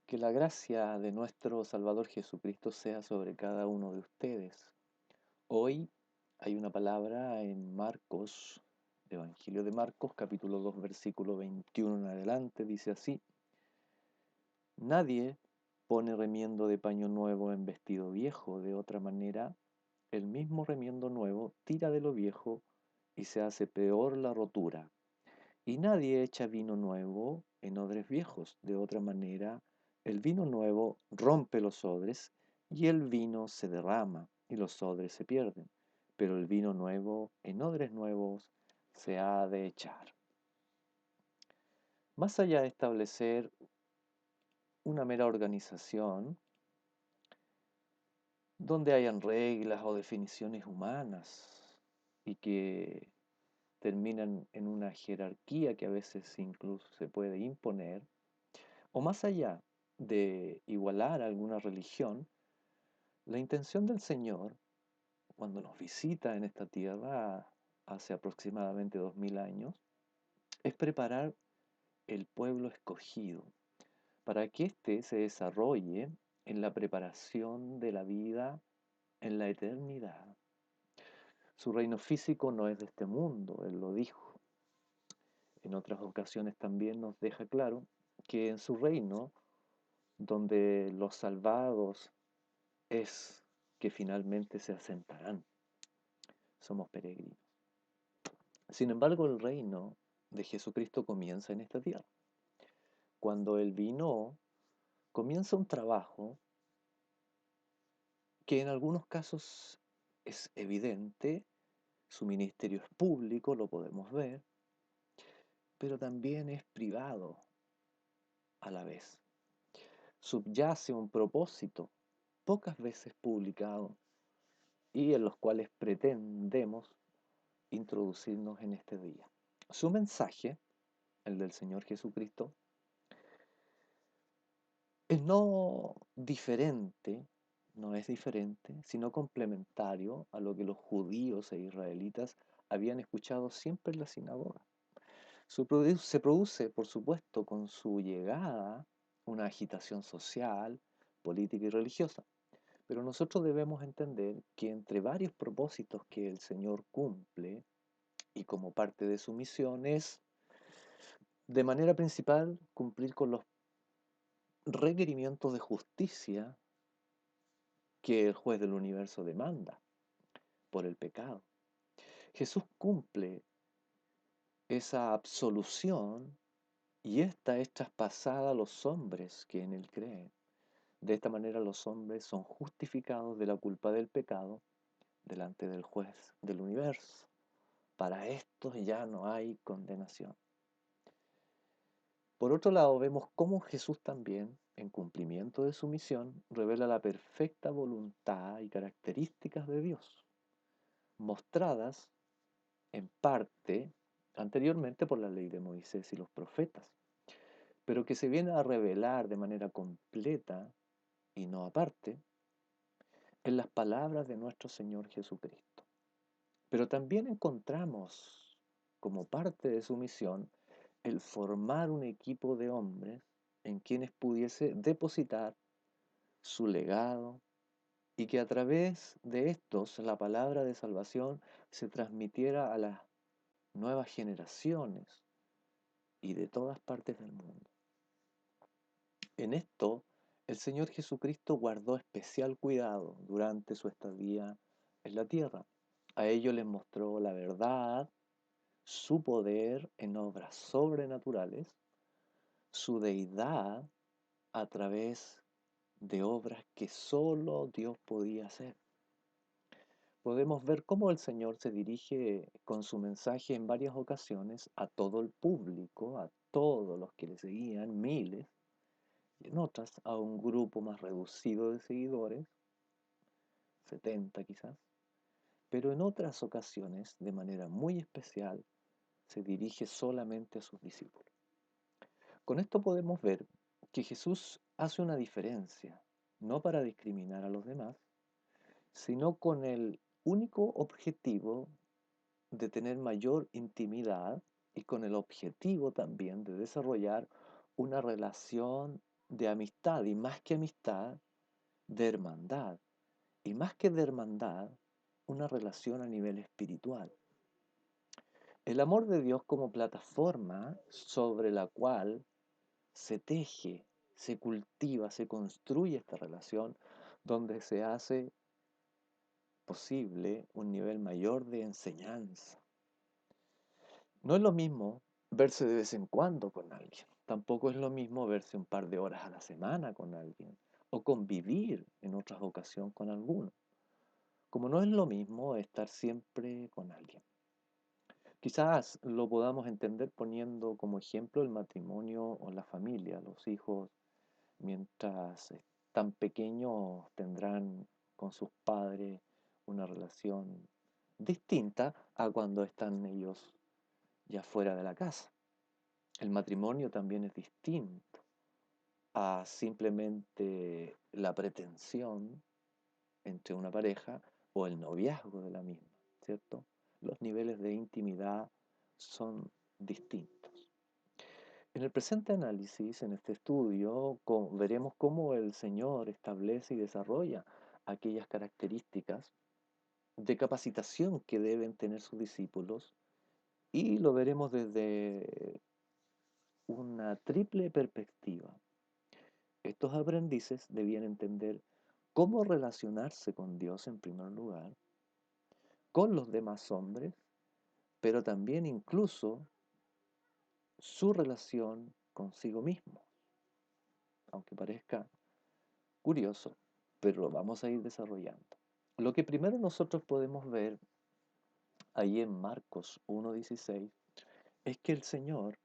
Que la gracia de nuestro Salvador Jesucristo sea sobre cada uno de ustedes. Hoy hay una palabra en Marcos, Evangelio de Marcos, capítulo 2, versículo 21 en adelante, dice así: Nadie pone remiendo de paño nuevo en vestido viejo, de otra manera, el mismo remiendo nuevo tira de lo viejo y se hace peor la rotura. Y nadie echa vino nuevo en odres viejos, de otra manera, el vino nuevo rompe los odres y el vino se derrama y los odres se pierden. Pero el vino nuevo en odres nuevos se ha de echar. Más allá de establecer una mera organización donde hayan reglas o definiciones humanas y que terminan en una jerarquía que a veces incluso se puede imponer, o más allá de igualar alguna religión, la intención del Señor, cuando nos visita en esta tierra hace aproximadamente 2000 años, es preparar el pueblo escogido para que éste se desarrolle en la preparación de la vida en la eternidad. Su reino físico no es de este mundo, Él lo dijo. En otras ocasiones también nos deja claro que en su reino, donde los salvados es que finalmente se asentarán. Somos peregrinos. Sin embargo, el reino de Jesucristo comienza en esta tierra. Cuando Él vino, comienza un trabajo que en algunos casos es evidente, su ministerio es público, lo podemos ver, pero también es privado a la vez. Subyace un propósito pocas veces publicado y en los cuales pretendemos introducirnos en este día. Su mensaje, el del Señor Jesucristo, es no es diferente, sino complementario a lo que los judíos e israelitas habían escuchado siempre en la sinagoga. Se produce, por supuesto, con su llegada una agitación social, política y religiosa. Pero nosotros debemos entender que entre varios propósitos que el Señor cumple y como parte de su misión es, de manera principal, cumplir con los requerimientos de justicia que el juez del universo demanda por el pecado. Jesús cumple esa absolución y esta es traspasada a los hombres que en Él creen. De esta manera los hombres son justificados de la culpa del pecado delante del juez del universo. Para estos ya no hay condenación. Por otro lado, vemos cómo Jesús también, en cumplimiento de su misión, revela la perfecta voluntad y características de Dios, mostradas en parte anteriormente por la ley de Moisés y los profetas, pero que se viene a revelar de manera completa y no aparte en las palabras de nuestro Señor Jesucristo. Pero también encontramos como parte de su misión el formar un equipo de hombres en quienes pudiese depositar su legado y que a través de estos la palabra de salvación se transmitiera a las nuevas generaciones y de todas partes del mundo. En esto, el Señor Jesucristo guardó especial cuidado durante su estadía en la tierra. A ellos les mostró la verdad, su poder en obras sobrenaturales, su deidad a través de obras que solo Dios podía hacer. Podemos ver cómo el Señor se dirige con su mensaje en varias ocasiones a todo el público, a todos los que le seguían, miles, y en otras a un grupo más reducido de seguidores, 70 quizás, pero en otras ocasiones, de manera muy especial, se dirige solamente a sus discípulos. Con esto podemos ver que Jesús hace una diferencia, no para discriminar a los demás, sino con el único objetivo de tener mayor intimidad y con el objetivo también de desarrollar una relación de amistad y más que amistad, de hermandad. Y más que de hermandad, una relación a nivel espiritual. El amor de Dios como plataforma sobre la cual se teje, se cultiva, se construye esta relación, donde se hace posible un nivel mayor de enseñanza. No es lo mismo verse de vez en cuando con alguien, tampoco es lo mismo verse un par de horas a la semana con alguien o convivir en otras ocasiones con alguno, como no es lo mismo estar siempre con alguien. Quizás lo podamos entender poniendo como ejemplo el matrimonio o la familia. Los hijos, mientras están pequeños, tendrán con sus padres una relación distinta a cuando están ellos ya fuera de la casa. El matrimonio también es distinto a simplemente la pretensión entre una pareja o el noviazgo de la misma, ¿cierto? Los niveles de intimidad son distintos. En el presente análisis, en este estudio, veremos cómo el Señor establece y desarrolla aquellas características de capacitación que deben tener sus discípulos y lo veremos desde una triple perspectiva. Estos aprendices debían entender cómo relacionarse con Dios en primer lugar, con los demás hombres, pero también incluso su relación consigo mismo, aunque parezca curioso, pero lo vamos a ir desarrollando. Lo que primero nosotros podemos ver ahí en Marcos 1:16 es que el Señor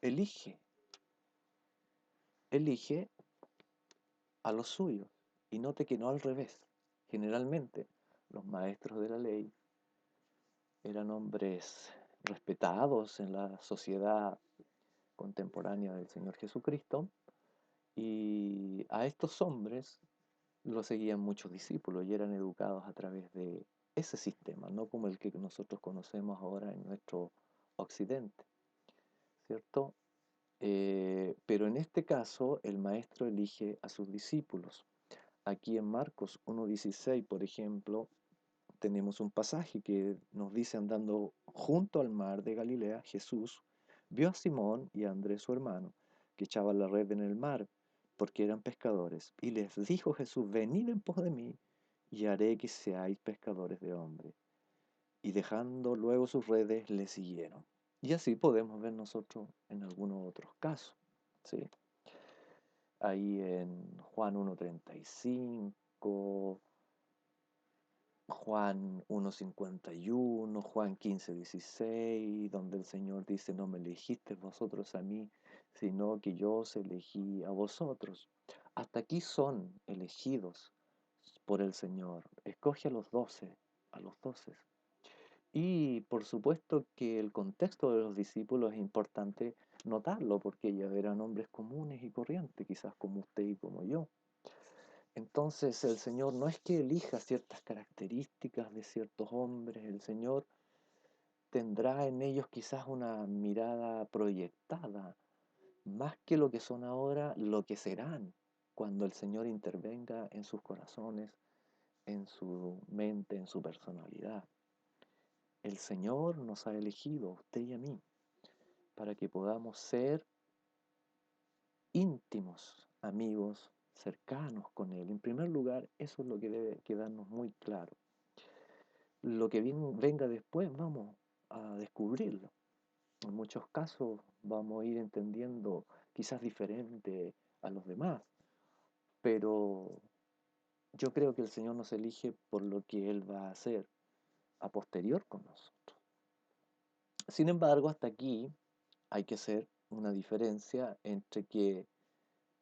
elige, elige a los suyos. Y note que no al revés. Generalmente los maestros de la ley eran hombres respetados en la sociedad contemporánea del Señor Jesucristo, y a estos hombres lo seguían muchos discípulos y eran educados a través de ese sistema, no como el que nosotros conocemos ahora en nuestro occidente, ¿cierto? Pero en este caso el maestro elige a sus discípulos. Aquí en Marcos 1:16, por ejemplo, tenemos un pasaje que nos dice: andando junto al mar de Galilea, Jesús vio a Simón y a Andrés su hermano, que echaban la red en el mar, porque eran pescadores. Y les dijo Jesús: venid en pos de mí, y haré que seáis pescadores de hombres. Y dejando luego sus redes, le siguieron. Y así podemos ver nosotros en algunos otros casos, ¿sí? Ahí en Juan 1:35, Juan 1:51, Juan 15:16, donde el Señor dice: no me elegisteis vosotros a mí, sino que yo os elegí a vosotros. Hasta aquí son elegidos por el Señor. Escoge a los 12, a los 12. Y por supuesto que el contexto de los discípulos es importante notarlo, porque ellos eran hombres comunes y corrientes, quizás como usted y como yo. Entonces el Señor no es que elija ciertas características de ciertos hombres, el Señor tendrá en ellos quizás una mirada proyectada, más que lo que son ahora, lo que serán cuando el Señor intervenga en sus corazones, en su mente, en su personalidad. El Señor nos ha elegido, a usted y a mí, para que podamos ser íntimos, amigos, cercanos con Él. En primer lugar, eso es lo que debe quedarnos muy claro. Lo que venga después vamos a descubrirlo. En muchos casos vamos a ir entendiendo quizás diferente a los demás, pero yo creo que el Señor nos elige por lo que Él va a hacer a posterior con nosotros. Sin embargo, hasta aquí hay que hacer una diferencia entre que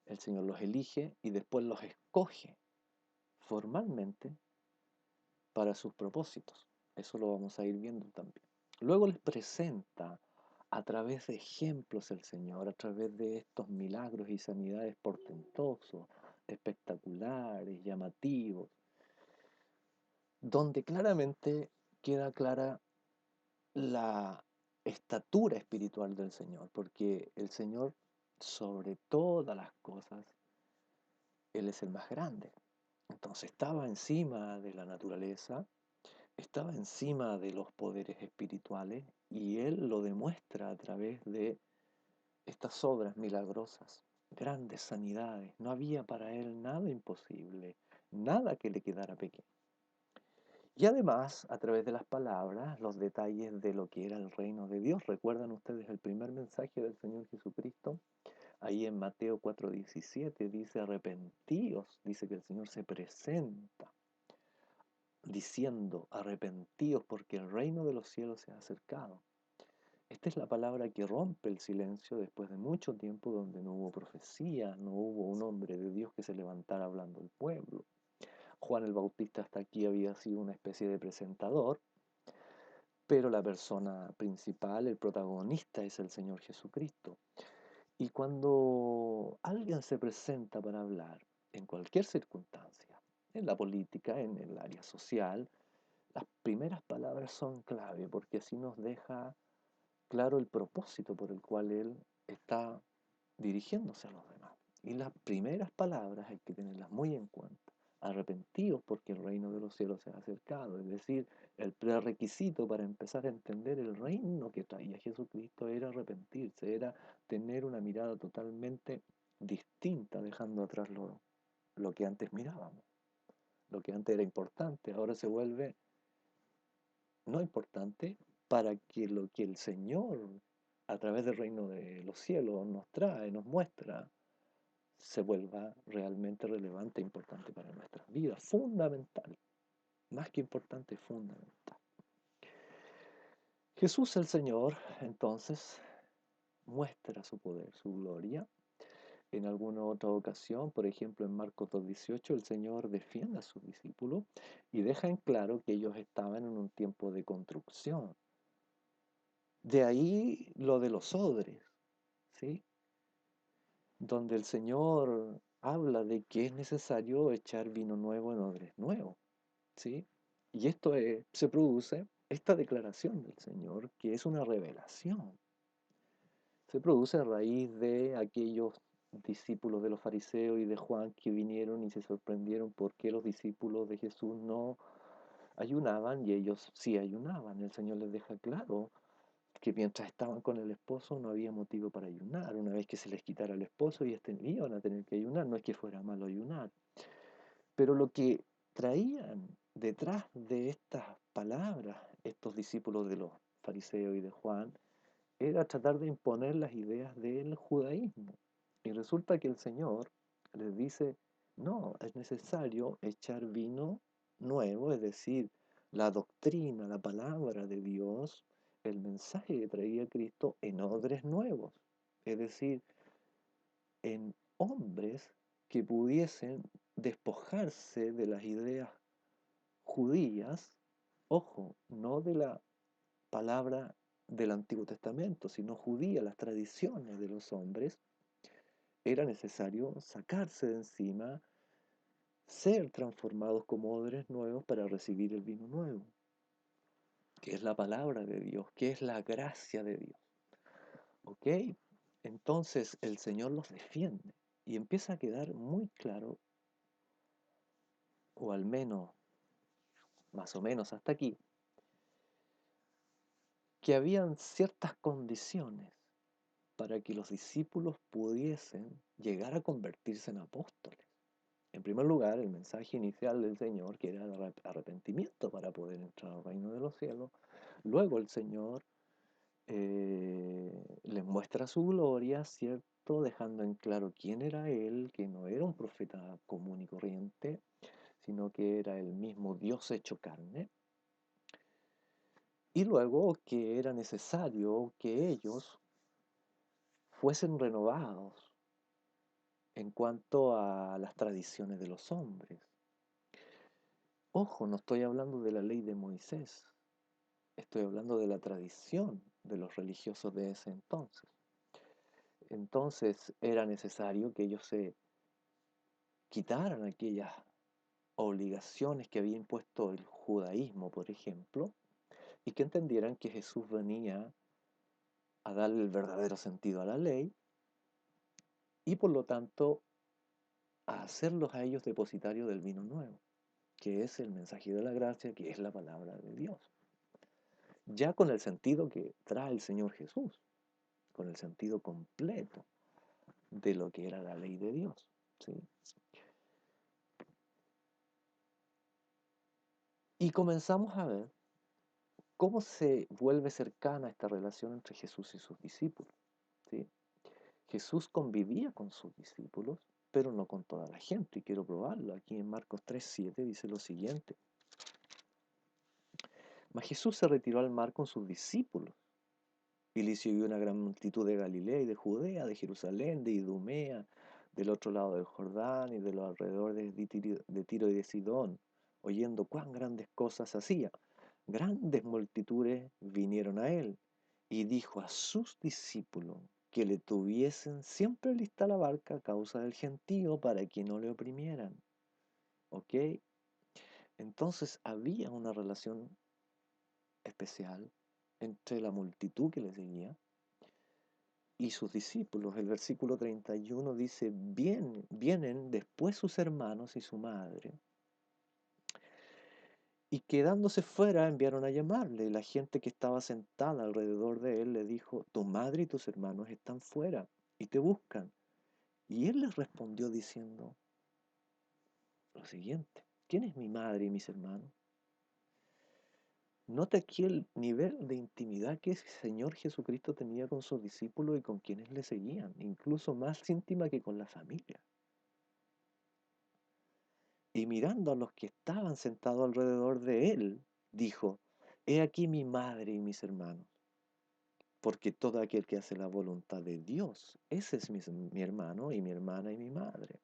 el Señor los elige y después los escoge formalmente para sus propósitos. Eso lo vamos a ir viendo también. Luego les presenta a través de ejemplos el Señor, a través de estos milagros y sanidades portentosos, espectaculares, llamativos, donde claramente queda clara la estatura espiritual del Señor, porque el Señor sobre todas las cosas, Él es el más grande. Entonces estaba encima de la naturaleza, estaba encima de los poderes espirituales y Él lo demuestra a través de estas obras milagrosas, grandes sanidades. No había para Él nada imposible, nada que le quedara pequeño. Y además, a través de las palabras, los detalles de lo que era el reino de Dios. ¿Recuerdan ustedes el primer mensaje del Señor Jesucristo? Ahí en Mateo 4:17 dice, arrepentíos, dice que el Señor se presenta diciendo, arrepentíos porque el reino de los cielos se ha acercado. Esta es la palabra que rompe el silencio después de mucho tiempo donde no hubo profecía, no hubo un hombre de Dios que se levantara hablando al pueblo. Juan el Bautista hasta aquí había sido una especie de presentador, pero la persona principal, el protagonista, es el Señor Jesucristo. Y cuando alguien se presenta para hablar en cualquier circunstancia, en la política, en el área social, las primeras palabras son clave porque así nos deja claro el propósito por el cual él está dirigiéndose a los demás. Y las primeras palabras hay que tenerlas muy en cuenta. Arrepentidos porque el reino de los cielos se ha acercado. Es decir, el prerequisito para empezar a entender el reino que traía Jesucristo era arrepentirse, era tener una mirada totalmente distinta, dejando atrás lo que antes mirábamos. Lo que antes era importante, ahora se vuelve no importante para que lo que el Señor, a través del reino de los cielos, nos trae, nos muestra, se vuelva realmente relevante e importante para nuestras vidas. Fundamental, más que importante, fundamental. Jesús el Señor, entonces, muestra su poder, su gloria. En alguna otra ocasión, por ejemplo en Marcos 2:18, el Señor defiende a sus discípulos y deja en claro que ellos estaban en un tiempo de construcción. De ahí lo de los odres, ¿sí? Donde el Señor habla de que es necesario echar vino nuevo en odres nuevos, ¿sí? Y se produce, esta declaración del Señor, que es una revelación, se produce a raíz de aquellos discípulos de los fariseos y de Juan que vinieron y se sorprendieron porque los discípulos de Jesús no ayunaban y ellos sí ayunaban. El Señor les deja claro que mientras estaban con el esposo no había motivo para ayunar. Una vez que se les quitara el esposo, ellos iban a tener que ayunar. No es que fuera malo ayunar. Pero lo que traían detrás de estas palabras estos discípulos de los fariseos y de Juan era tratar de imponer las ideas del judaísmo. Y resulta que el Señor les dice, no, es necesario echar vino nuevo, es decir, la doctrina, la palabra de Dios, el mensaje que traía Cristo en odres nuevos, es decir, en hombres que pudiesen despojarse de las ideas judías, ojo, no de la palabra del Antiguo Testamento, sino judía, las tradiciones de los hombres, era necesario sacarse de encima, ser transformados como odres nuevos para recibir el vino nuevo, que es la palabra de Dios, que es la gracia de Dios. ¿Ok? Entonces el Señor los defiende y empieza a quedar muy claro, o al menos, más o menos hasta aquí, que habían ciertas condiciones para que los discípulos pudiesen llegar a convertirse en apóstoles. En primer lugar, el mensaje inicial del Señor, que era el arrepentimiento para poder entrar al reino de los cielos. Luego el Señor les muestra su gloria, ¿cierto? Dejando en claro quién era Él, que no era un profeta común y corriente, sino que era el mismo Dios hecho carne. Y luego que era necesario que ellos fuesen renovados en cuanto a las tradiciones de los hombres. Ojo, no estoy hablando de la ley de Moisés, estoy hablando de la tradición de los religiosos de ese entonces. Entonces era necesario que ellos se quitaran aquellas obligaciones que había impuesto el judaísmo, por ejemplo, y que entendieran que Jesús venía a darle el verdadero sentido a la ley y por lo tanto a hacerlos a ellos depositarios del vino nuevo, que es el mensaje de la gracia, que es la palabra de Dios, ya con el sentido que trae el Señor Jesús, con el sentido completo de lo que era la ley de Dios. ¿Sí? Y comenzamos a ver cómo se vuelve cercana esta relación entre Jesús y sus discípulos. ¿Sí? Jesús convivía con sus discípulos, pero no con toda la gente. Y quiero probarlo. Aquí en Marcos 3:7 dice lo siguiente. Mas Jesús se retiró al mar con sus discípulos, y le siguió una gran multitud de Galilea y de Judea, de Jerusalén, de Idumea, del otro lado del Jordán y de los alrededores de Tiro y de Sidón, oyendo cuán grandes cosas hacía. Grandes multitudes vinieron a él, y dijo a sus discípulos que le tuviesen siempre lista la barca a causa del gentío para que no le oprimieran. ¿Ok? Entonces había una relación especial entre la multitud que le seguía y sus discípulos. El versículo 31 dice, vienen después sus hermanos y su madre, y quedándose fuera enviaron a llamarle. Y la gente que estaba sentada alrededor de él le dijo, tu madre y tus hermanos están fuera y te buscan. Y él les respondió diciendo lo siguiente, ¿quién es mi madre y mis hermanos? Nota aquí el nivel de intimidad que ese Señor Jesucristo tenía con sus discípulos y con quienes le seguían, incluso más íntima que con la familia. Y mirando a los que estaban sentados alrededor de él, dijo, he aquí mi madre y mis hermanos, porque todo aquel que hace la voluntad de Dios, ese es mi hermano y mi hermana y mi madre.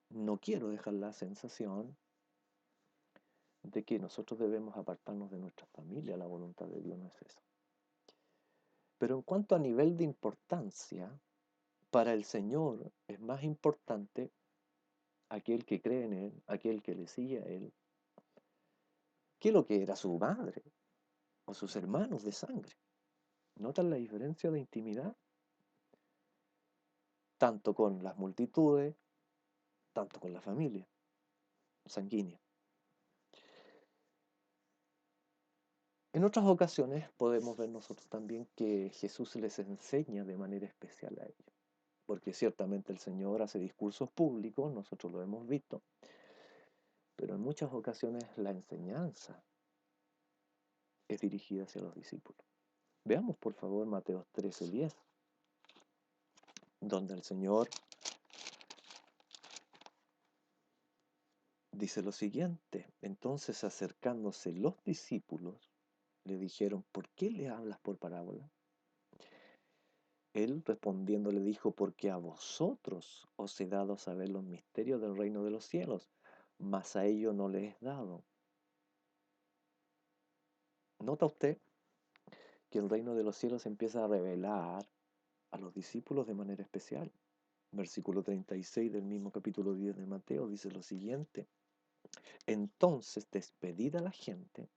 No quiero dejar la sensación de que nosotros debemos apartarnos de nuestra familia, la voluntad de Dios no es eso. Pero en cuanto a nivel de importancia, para el Señor es más importante aquel que cree en Él, aquel que le sigue a Él, que lo que era su madre o sus hermanos de sangre. ¿Notan la diferencia de intimidad? Tanto con las multitudes, tanto con la familia sanguínea. En otras ocasiones podemos ver nosotros también que Jesús les enseña de manera especial a ellos, porque ciertamente el Señor hace discursos públicos, nosotros lo hemos visto, pero en muchas ocasiones la enseñanza es dirigida hacia los discípulos. Veamos por favor Mateo 13:10, donde el Señor dice lo siguiente, entonces acercándose los discípulos, le dijeron, ¿por qué le hablas por parábola? Él respondiendo le dijo, porque a vosotros os he dado saber los misterios del reino de los cielos, mas a ellos no les es dado. ¿Nota usted que el reino de los cielos empieza a revelar a los discípulos de manera especial? Versículo 36 del mismo capítulo 10 de Mateo dice lo siguiente, entonces despedida la gente,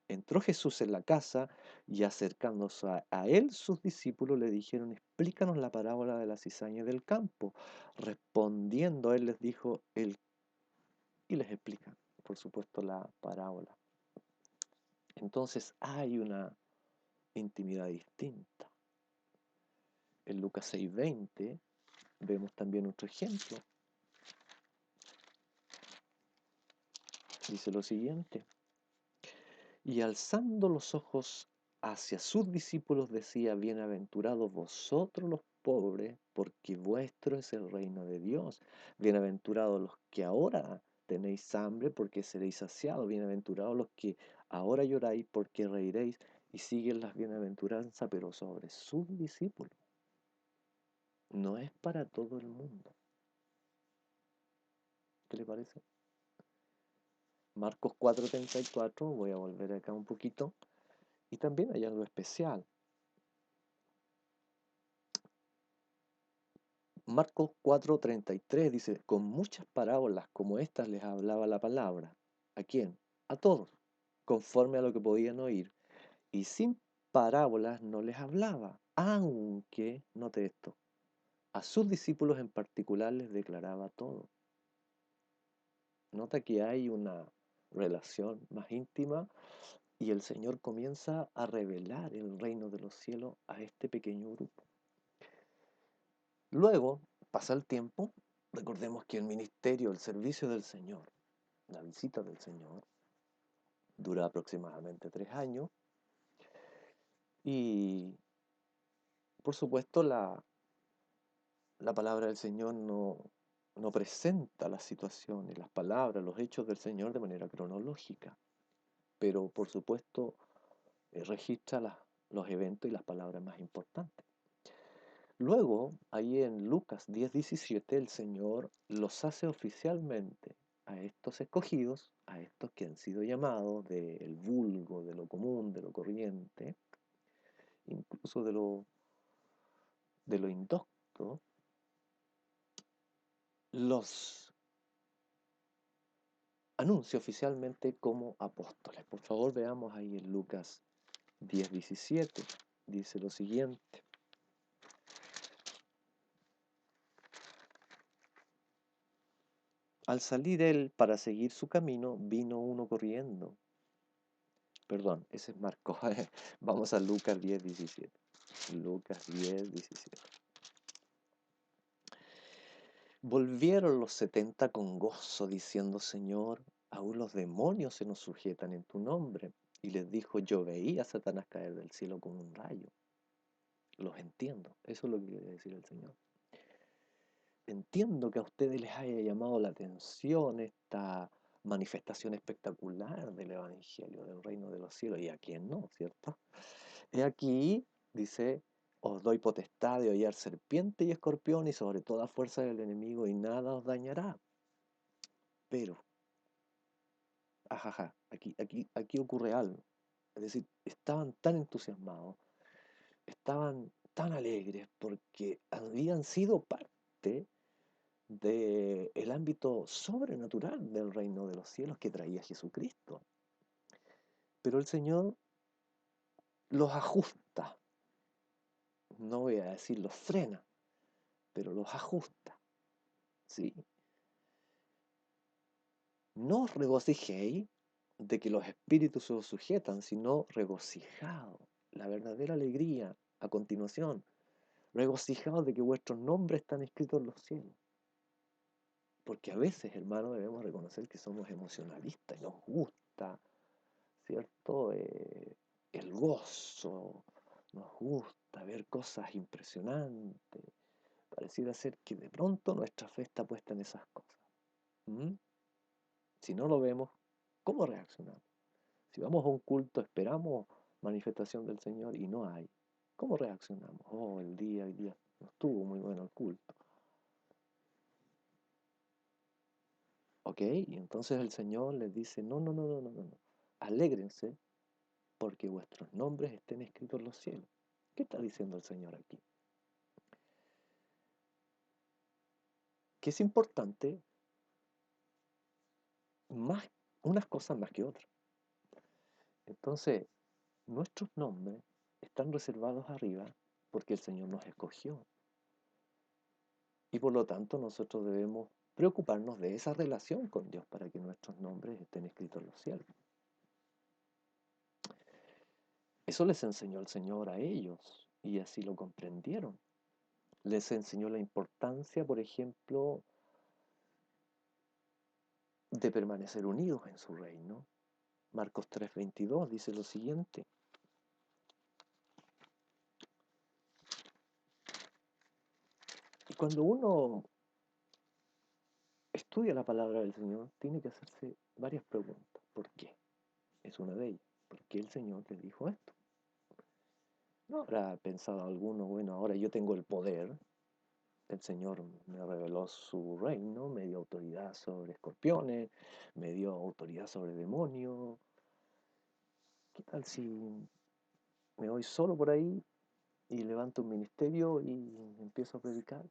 entró Jesús en la casa y acercándose a él sus discípulos le dijeron, explícanos la parábola de la cizaña del campo. Respondiendo él les dijo, y les explica, por supuesto, la parábola. Entonces hay una intimidad distinta. En Lucas 6:20 vemos también otro ejemplo. Dice lo siguiente, y alzando los ojos hacia sus discípulos decía, bienaventurados vosotros los pobres, porque vuestro es el reino de Dios. Bienaventurados los que ahora tenéis hambre, porque seréis saciados. Bienaventurados los que ahora lloráis, porque reiréis. Y siguen las bienaventuranzas, pero sobre sus discípulos. No es para todo el mundo. ¿Qué le parece? Marcos 4:34, voy a volver acá un poquito. Y también hay algo especial. Marcos 4:33 dice, con muchas parábolas como estas les hablaba la palabra. ¿A quién? A todos, conforme a lo que podían oír. Y sin parábolas no les hablaba, aunque, note esto, A sus discípulos en particular les declaraba todo. Nota que hay una relación más íntima y el Señor comienza a revelar el reino de los cielos a este pequeño grupo. Luego pasa el tiempo, recordemos que el ministerio, el servicio del Señor, la visita del Señor, dura aproximadamente 3 años y por supuesto la palabra del Señor no presenta las situaciones, las palabras, los hechos del Señor de manera cronológica, pero por supuesto registra los eventos y las palabras más importantes. Luego, ahí en Lucas 10:17, el Señor los hace oficialmente a estos escogidos, a estos que han sido llamados del vulgo, de lo común, de lo corriente, incluso de lo indocto, los anuncia oficialmente como apóstoles. Por favor, veamos ahí en Lucas 10:17. Dice lo siguiente. Al salir él para seguir su camino, vino uno corriendo. Perdón, ese es Marcos. Vamos a Lucas 10:17. Lucas 10:17. Volvieron los 70 con gozo, diciendo, Señor, aún los demonios se nos sujetan en tu nombre. Y les dijo, yo veía a Satanás caer del cielo como un rayo. Los entiendo. Eso es lo que quiere decir el Señor. Entiendo que a ustedes les haya llamado la atención esta manifestación espectacular del Evangelio, del reino de los cielos, y a quién no, ¿cierto? He aquí, dice, os doy potestad de hollar serpiente y escorpión y sobre toda fuerza del enemigo y nada os dañará. Pero, ajaja, aquí ocurre algo. Es decir, estaban tan entusiasmados, estaban tan alegres porque habían sido parte del ámbito sobrenatural del reino de los cielos que traía Jesucristo. Pero el Señor los ajusta, no voy a decir los frena, pero los ajusta, ¿sí? No os regocijéis de que los espíritus se os sujetan, sino regocijaos. La verdadera alegría a continuación. Regocijaos de que vuestros nombres están escritos en los cielos. Porque a veces, hermano, debemos reconocer que somos emocionalistas y nos gusta, ¿cierto? El gozo, nos gusta ver cosas impresionantes. Pareciera ser que de pronto nuestra fe está puesta en esas cosas. ¿Mm? Si no lo vemos, ¿cómo reaccionamos? Si vamos a un culto, esperamos manifestación del Señor y no hay. ¿Cómo reaccionamos? Oh, el día no estuvo muy bueno el culto. ¿Ok? Y entonces el Señor les dice, no, no, no, no, no, no, no. Alégrense porque vuestros nombres estén escritos en los cielos. ¿Qué está diciendo el Señor aquí? Que es importante más unas cosas más que otras. Entonces, nuestros nombres están reservados arriba porque el Señor nos escogió. Y por lo tanto nosotros debemos preocuparnos de esa relación con Dios para que nuestros nombres estén escritos en los cielos. Eso les enseñó el Señor a ellos y así lo comprendieron. Les enseñó la importancia, por ejemplo, de permanecer unidos en su reino. Marcos 3:22 dice lo siguiente. Y cuando uno estudia la palabra del Señor, tiene que hacerse varias preguntas. ¿Por qué? Es una de ellas. ¿Por qué el Señor te dijo esto? No habrá pensado alguno, bueno, ahora yo tengo el poder, el Señor me reveló su reino, me dio autoridad sobre escorpiones, me dio autoridad sobre demonios. ¿Qué tal si me voy solo por ahí y levanto un ministerio y empiezo a predicar?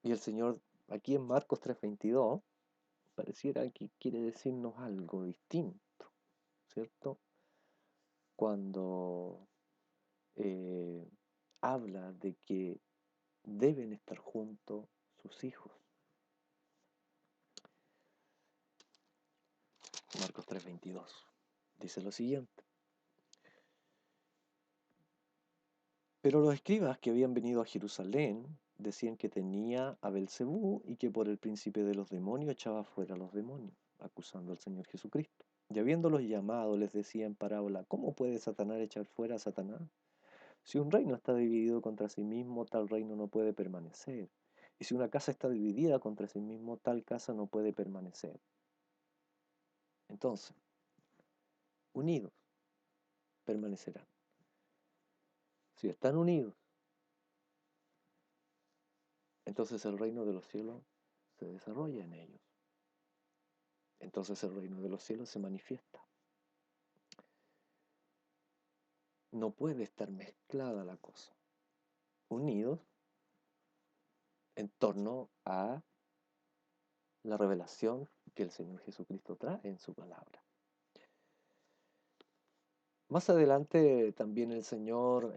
Y el Señor, aquí en Marcos 3:22, pareciera que quiere decirnos algo distinto, ¿cierto? Cuando habla de que deben estar juntos sus hijos. Marcos 3:22 dice lo siguiente. Pero los escribas que habían venido a Jerusalén decían que tenía a Belcebú y que por el príncipe de los demonios echaba fuera a los demonios, acusando al Señor Jesucristo. Y habiéndolos llamado, les decía en parábola: ¿Cómo puede Satanás echar fuera a Satanás? Si un reino está dividido contra sí mismo, tal reino no puede permanecer. Y si una casa está dividida contra sí mismo, tal casa no puede permanecer. Entonces, unidos permanecerán. Si están unidos, entonces el reino de los cielos se desarrolla en ellos. Entonces el reino de los cielos se manifiesta. No puede estar mezclada la cosa. Unidos en torno a la revelación que el Señor Jesucristo trae en su palabra. Más adelante también el Señor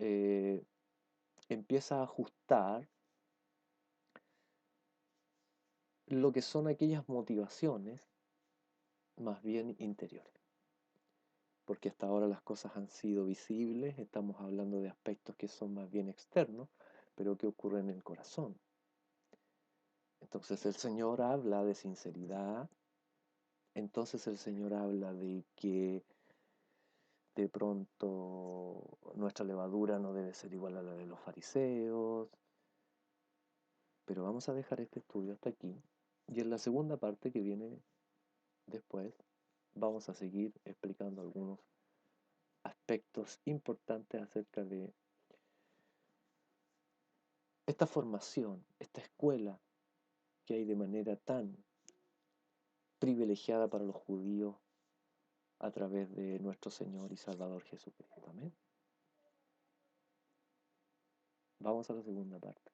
empieza a ajustar lo que son aquellas motivaciones más bien interiores. Porque hasta ahora las cosas han sido visibles, estamos hablando de aspectos que son más bien externos, pero que ocurren en el corazón. Entonces el Señor habla de sinceridad, entonces el Señor habla de que de pronto nuestra levadura no debe ser igual a la de los fariseos, pero vamos a dejar este estudio hasta aquí y en la segunda parte que viene después vamos a seguir explicando algunos aspectos importantes acerca de esta formación, esta escuela que hay de manera tan privilegiada para los judíos a través de nuestro Señor y Salvador Jesucristo. Amén. Vamos a la segunda parte.